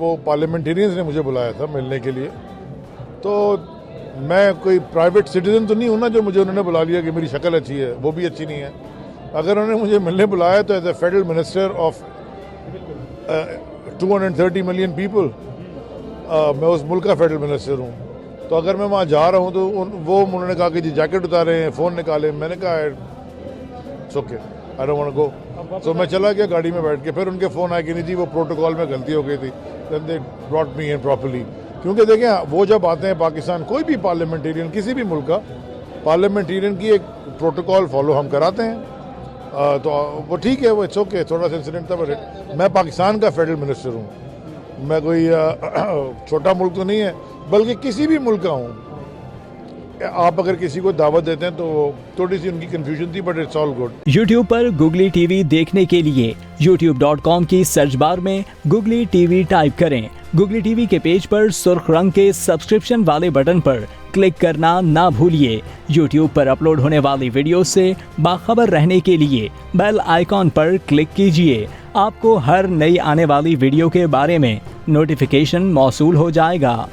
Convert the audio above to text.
वो पार्लियामेंटेरियंस ने मुझे बुलाया था मिलने के लिए, तो मैं कोई प्राइवेट सिटीजन तो नहीं हूँ ना जो मुझे उन्होंने बुला लिया कि मेरी शक्ल अच्छी है, वो भी अच्छी नहीं है। अगर उन्होंने मुझे मिलने बुलाया तो as a federal minister of 230 million people, मैं उस मुल्क का फेडरल मिनिस्टर हूँ, तो अगर मैं वहाँ जा रहा हूँ तो वो उन्होंने कहा कि जी जैकेट उतारें, फ़ोन निकालें, मैंने कहा it's okay, I don't want go. तो मैं चला गया गाड़ी में बैठ के, फिर उनके फ़ोन आए कि नहीं जी वो प्रोटोकॉल में गलती हो गई थी, then they brought me in properly. क्योंकि देखें वो जब आते हैं पाकिस्तान, कोई भी पार्लियामेंटेरियन किसी भी मुल्क का पार्लियामेंटेरियन की एक प्रोटोकॉल फॉलो हम कराते हैं, तो वो ठीक है, वो इट्स ओके, थोड़ा सा इंसिडेंट था, बट मैं पाकिस्तान का फेडरल मिनिस्टर हूँ, मैं कोई छोटा मुल्क तो नहीं है, बल्कि किसी भी मुल्क का हूँ। आप अगर किसी को दावत देते हैं तो थोड़ी सी उनकी कंफ्यूजन थी, but it's all good. YouTube पर गूगली टीवी देखने के लिए youtube.com की सर्च बार में गूगली टीवी टाइप करें। गूगली टीवी के पेज पर सुर्ख रंग के सब्सक्रिप्शन वाले बटन पर क्लिक करना ना भूलिए। YouTube पर अपलोड होने वाली वीडियो से बाखबर रहने के लिए बेल आइकॉन पर क्लिक कीजिए। आपको हर नई आने वाली वीडियो के बारे में नोटिफिकेशन मौसूल हो जाएगा।